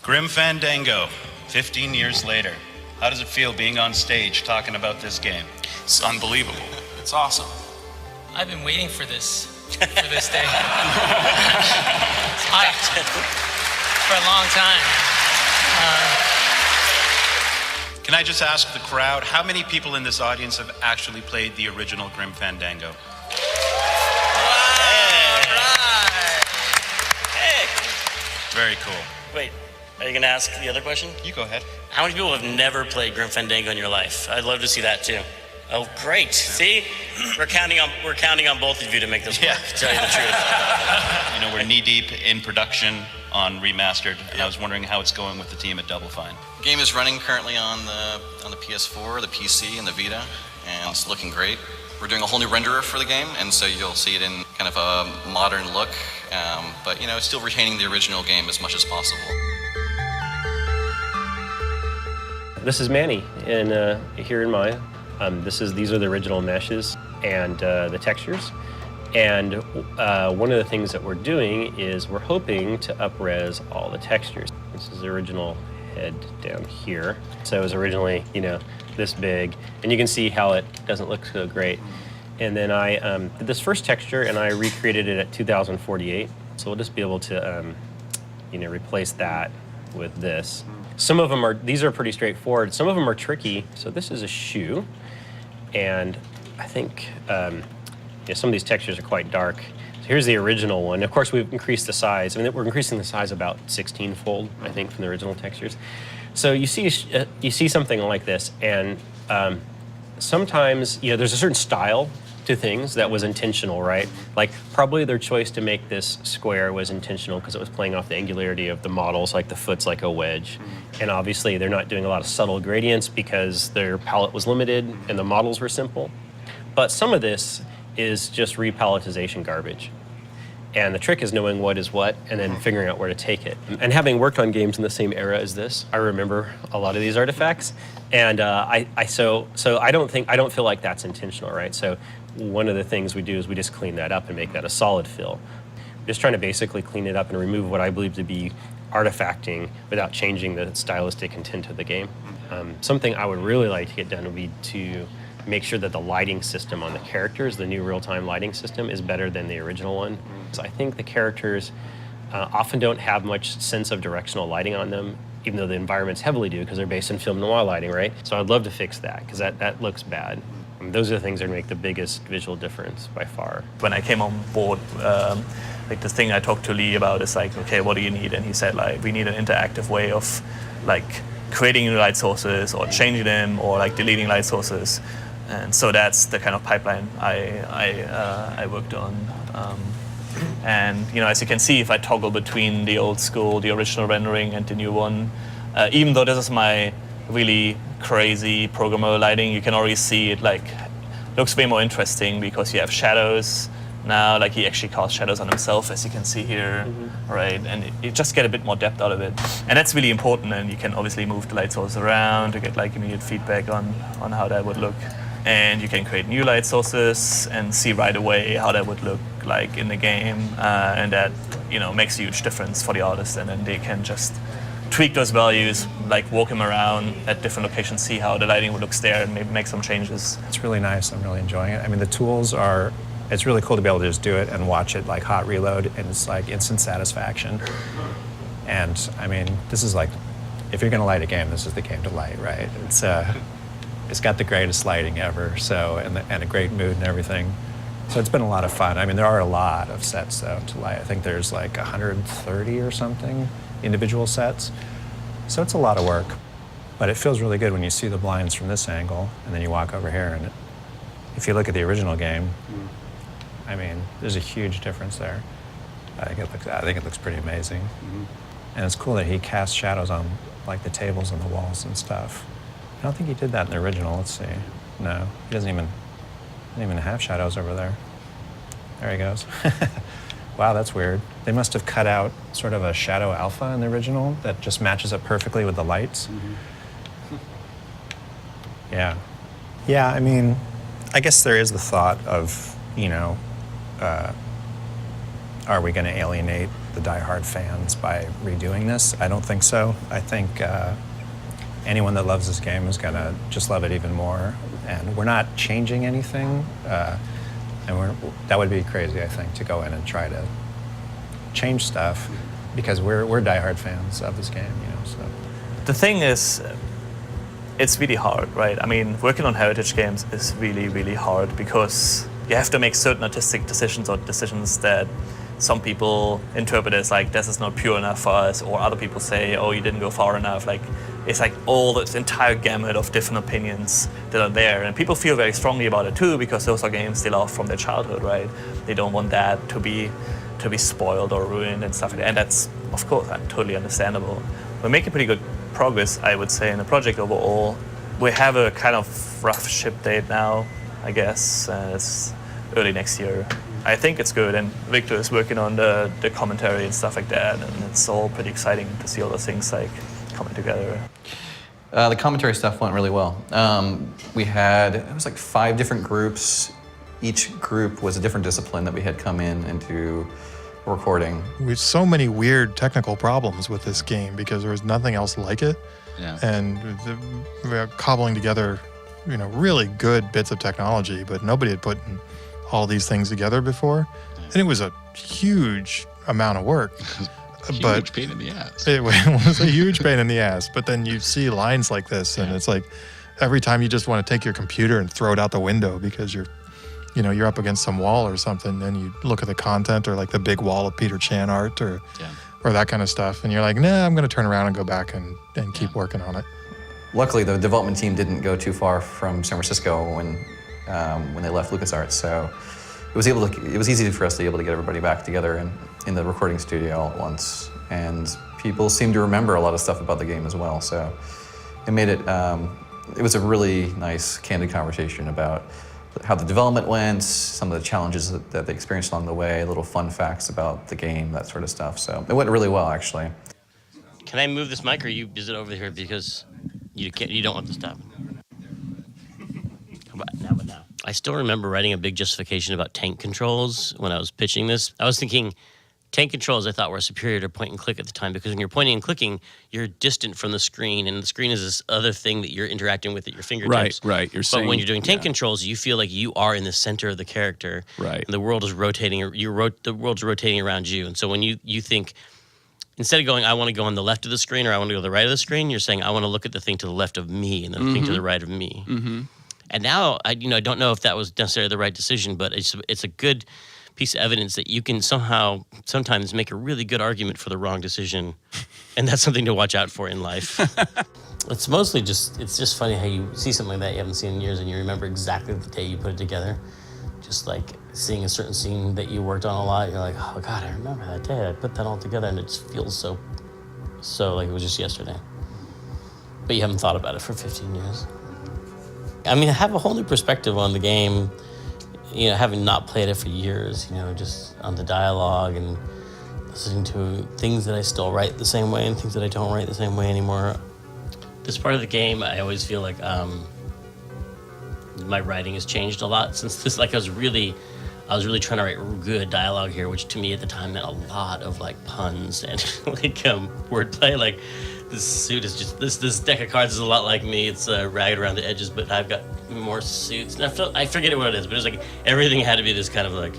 Grim Fandango, 15 years later. How does it feel being on stage talking about this game? It's unbelievable. It's awesome. I've been waiting for this day. It's hyped for a long time. Can I just ask the crowd, how many people in this audience have actually played the original Grim Fandango? Hey. Very cool. Wait, are you going to ask the other question? You go ahead. How many people have never played Grim Fandango in your life? I'd love to see that too. Oh, great. See? We're counting on both of you to make this work, to tell you the truth. You know, we're knee-deep in production on Remastered, and I was wondering how it's going with the team at Double Fine. The game is running currently on the PS4, the PC, and the Vita, and it's looking great. We're doing a whole new renderer for the game, and so you'll see it in kind of a modern look, but you know, still retaining the original game as much as possible. This is Manny, and here in Maya. These are the original meshes and the textures. And one of the things that we're doing is we're hoping to up-res all the textures. This is the original head down here. So it was originally, you know, this big. And you can see how it doesn't look so great. And then I did this first texture and I recreated it at 2048. So we'll just be able to, you know, replace that with this. Some of them these are pretty straightforward. Some of them are tricky. So this is a shoe. And I think yeah, some of these textures are quite dark. So here's the original one. Of course, we've increased the size. I mean, we're increasing the size about 16-fold, I think, from the original textures. So you see something like this, and sometimes, you know, there's a certain style to things that was intentional, right? Like probably their choice to make this square was intentional because it was playing off the angularity of the models, like the foot's like a wedge. And obviously they're not doing a lot of subtle gradients because their palette was limited and the models were simple. But some of this is just repalletization garbage. And the trick is knowing what is what and then figuring out where to take it. And having worked on games in the same era as this, I remember a lot of these artifacts. And so I don't feel like that's intentional, right? So one of the things we do is we just clean that up and make that a solid fill. Just trying to basically clean it up and remove what I believe to be artifacting without changing the stylistic intent of the game. Something I would really like to get done would be to make sure that the lighting system on the characters, the new real-time lighting system, is better than the original one. So I think the characters often don't have much sense of directional lighting on them, even though the environments heavily do because they're based in film noir lighting, right? So I'd love to fix that because that looks bad. And those are the things that make the biggest visual difference by far. When I came on board, like the thing I talked to Lee about is like, okay, what do you need? And he said like, we need an interactive way of like creating new light sources or changing them or like deleting light sources. And so that's the kind of pipeline I worked on. And you know, as you can see, if I toggle between the old school, the original rendering, and the new one, even though this is my really crazy programmer lighting, you can already see it like looks way more interesting because you have shadows now. Like he actually casts shadows on himself, as you can see here, right? And you just get a bit more depth out of it, and that's really important. And you can obviously move the light source around to get like immediate feedback on how that would look. And you can create new light sources and see right away how that would look like in the game, and that, you know, makes a huge difference for the artist. And then they can just tweak those values, like walk them around at different locations, see how the lighting looks there, and maybe make some changes. It's really nice. I'm really enjoying it. I mean, the tools are. It's really cool to be able to just do it and watch it like hot reload, and it's like instant satisfaction. And I mean, this is like, if you're going to light a game, this is the game to light, right? It's got the greatest lighting ever, so and a great mood and everything. So it's been a lot of fun. I mean, there are a lot of sets though to light. I think there's like 130 or something individual sets. So it's a lot of work, but it feels really good when you see the blinds from this angle, and then you walk over here, and if you look at the original game, I mean, there's a huge difference there. I think it looks pretty amazing, and it's cool that he casts shadows on like the tables and the walls and stuff. I don't think he did that in the original. Let's see. No, he doesn't even have shadows over there. There he goes. Wow, that's weird. They must have cut out sort of a shadow alpha in the original that just matches up perfectly with the lights. Yeah. Yeah, I mean, I guess there is the thought of, you know, are we going to alienate the diehard fans by redoing this. I don't think so. I think anyone that loves this game is gonna just love it even more. And we're not changing anything, that would be crazy, I think, to go in and try to change stuff, because we're diehard fans of this game, you know. So the thing is, it's really hard, right? I mean, working on heritage games is really, really hard because you have to make certain artistic decisions, or decisions that some people interpret as like, this is not pure enough for us, or other people say, oh, you didn't go far enough. Like, it's like all this entire gamut of different opinions that are there. And people feel very strongly about it too, because those are games they love from their childhood, right? They don't want that to be spoiled or ruined and stuff like that. And that's, of course, totally understandable. We're making pretty good progress, I would say, in the project overall. We have a kind of rough ship date now, I guess. It's early next year. I think it's good, and Victor is working on the commentary and stuff like that, and it's all pretty exciting to see all those things like coming together. The commentary stuff went really well. We had, it was like 5 different groups. Each group was a different discipline that we had come in into recording. We had so many weird technical problems with this game because there was nothing else like it. Yeah. And we're cobbling together, you know, really good bits of technology, but nobody had put all these things together before. And it was a huge amount of work. Huge pain in the ass. It was a huge pain in the ass. But then you see lines like this, and it's like every time you just want to take your computer and throw it out the window because you're up against some wall or something, and you look at the content or like the big wall of Peter Chan art or that kind of stuff, and you're like, nah, I'm going to turn around and go back and keep working on it. Luckily, the development team didn't go too far from San Francisco when they left LucasArts, so it was easy for us to be able to get everybody back together in the recording studio all at once. And people seemed to remember a lot of stuff about the game as well, so it made it was a really nice, candid conversation about how the development went, some of the challenges that they experienced along the way, little fun facts about the game, that sort of stuff. So it went really well, actually. Can I move this mic, or is it over here because you don't want this to happen? How about now? I still remember writing a big justification about tank controls when I was pitching this. I was thinking tank controls I thought were superior to point and click at the time, because when you're pointing and clicking, you're distant from the screen, and the screen is this other thing that you're interacting with at your fingertips. Right. But when you're doing tank controls, you feel like you are in the center of the character. Right. And the world is rotating. The world's rotating around you. And so when you think, instead of going, I want to go on the left of the screen or I want to go to the right of the screen, you're saying, I want to look at the thing to the left of me and then the thing to the right of me. Mm-hmm. And now, I don't know if that was necessarily the right decision, but it's a good piece of evidence that you can sometimes make a really good argument for the wrong decision, and that's something to watch out for in life. It's just funny how you see something like that you haven't seen in years, and you remember exactly the day you put it together. Just like seeing a certain scene that you worked on a lot, you're like, oh God, I remember that day. I put that all together, and it just feels so like it was just yesterday. But you haven't thought about it for 15 years. I mean, I have a whole new perspective on the game, having not played it for years, just on the dialogue and listening to things that I still write the same way and things that I don't write the same way anymore. This part of the game, I always feel like my writing has changed a lot since this. Like I was really trying to write good dialogue here, which to me at the time meant a lot of like puns and like wordplay. Like this suit is just this deck of cards is a lot like me. It's ragged around the edges, but I've got more suits. And I forget what it is, but it's like everything had to be this kind of like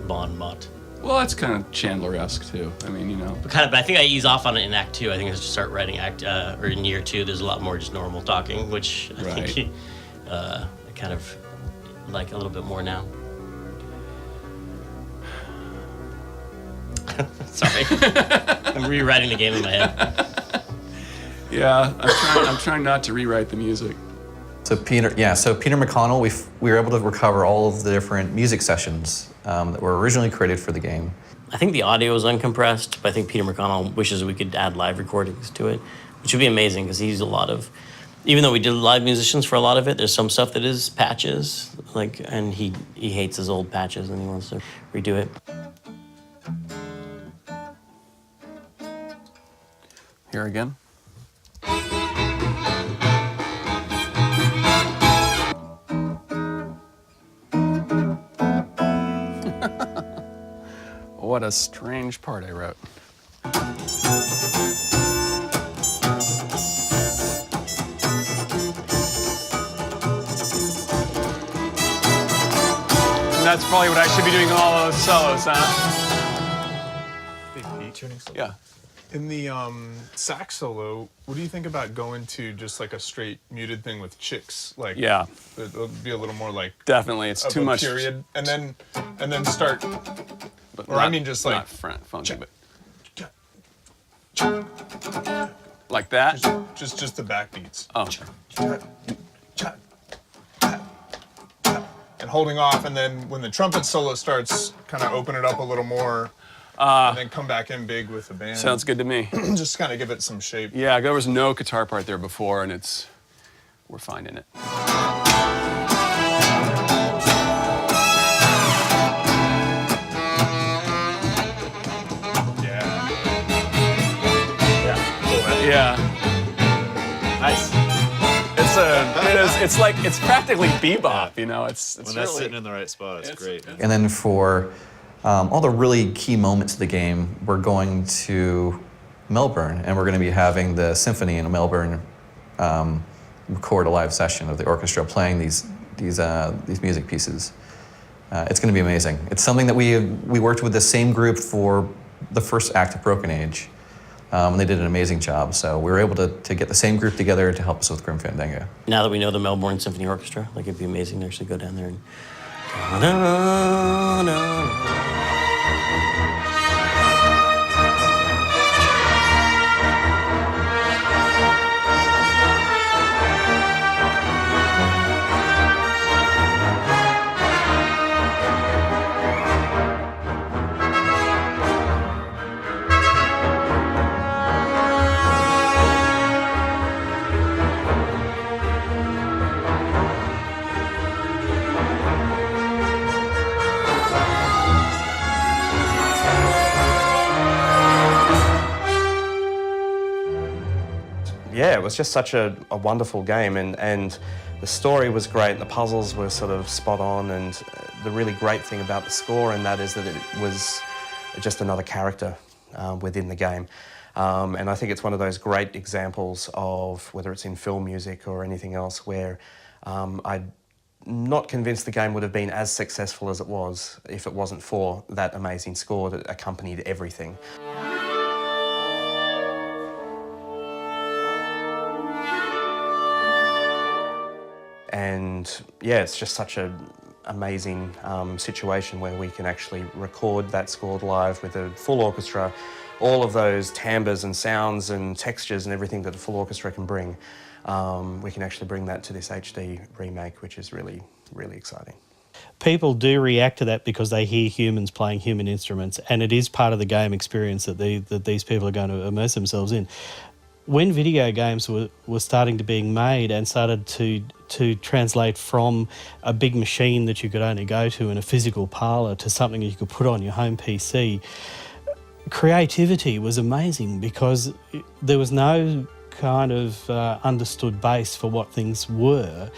bon mot. Well, that's kind of Chandler-esque too. I mean, But I think I ease off on it in Act 2. I think I just start writing or in Year 2. There's a lot more just normal talking, which I think I kind of like a little bit more now. Sorry, I'm rewriting the game in my head. Yeah, I'm trying not to rewrite the music. So Peter McConnell, we were able to recover all of the different music sessions that were originally created for the game. I think the audio is uncompressed, but I think Peter McConnell wishes we could add live recordings to it, which would be amazing because he used a lot of. Even though we did live musicians for a lot of it, there's some stuff that is patches, and he hates his old patches and he wants to redo it. Here again. what a strange part I wrote. And that's probably what I should be doing in all those solos, huh? Big beat tuning solo. Yeah. In the sax solo, what do you think about going to just like a straight muted thing with chicks? Like, Yeah. it'll be a little more like Definitely, it's of too a much. period, and then start. But Or I mean, just like not front funky, but ch- like that. just the backbeats. Oh, And holding off, and then when the trumpet solo starts, kind of open it up a little more, and then come back in big with the band. sounds good to me. Just kind of give it some shape. Yeah, there was no guitar part there before, and we're finding it. Yeah. Nice. It's practically bebop, you know. It's When that's really, sitting in the right spot, it's great. And then for all the really key moments of the game, we're going to Melbourne, and we're going to be having the symphony in Melbourne record a live session of the orchestra playing these music pieces. It's going to be amazing. It's something that we worked with the same group for the first act of Broken Age, and they did an amazing job. So we were able to get the same group together to help us with Grim Fandango. Now that we know the Melbourne Symphony Orchestra, like it'd be amazing to actually go down there and. Yeah, it was just such a wonderful game, and the story was great, the puzzles were sort of spot on, and the really great thing about the score and that is that it was just another character within the game. And I think it's one of those great examples of, whether it's in film music or anything else, where I'm not convinced the game would have been as successful as it was if it wasn't for that amazing score that accompanied everything. And yeah, it's just such an amazing situation where we can actually record that scored live with a full orchestra, all of those timbres and sounds and textures and everything that a full orchestra can bring. We can actually bring that to this HD remake, which is really, really exciting. People do react to that because they hear humans playing human instruments, and it is part of the game experience that these people are going to immerse themselves in. When video games were starting to being made and started to translate from a big machine that you could only go to in a physical parlour to something that you could put on your home PC, creativity was amazing because there was no kind of understood base for what things were.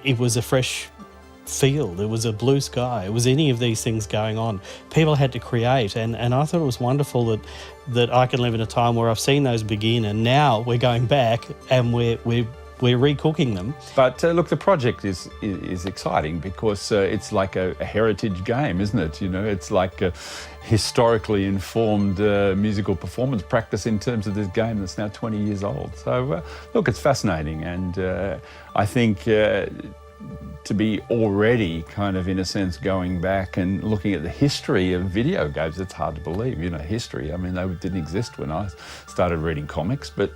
It was a fresh field, it was a blue sky, it was any of these things going on. People had to create, and I thought it was wonderful that I can live in a time where I've seen those begin, and now we're going back and we're recooking them. But look, the project is exciting because it's like a heritage game, isn't it? You know, it's like a historically informed musical performance practice in terms of this game that's now 20 years old. So look, it's fascinating, and I think to be already kind of, in a sense, going back and looking at the history of video games, it's hard to believe, you know, history. I mean, they didn't exist when I started reading comics, but,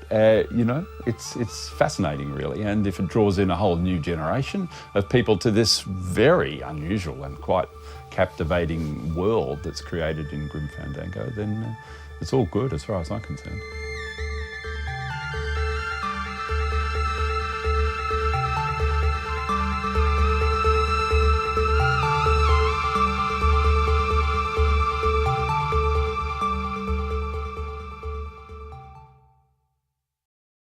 you know, it's fascinating, really. And if it draws in a whole new generation of people to this very unusual and quite captivating world that's created in Grim Fandango, then it's all good as far as I'm concerned.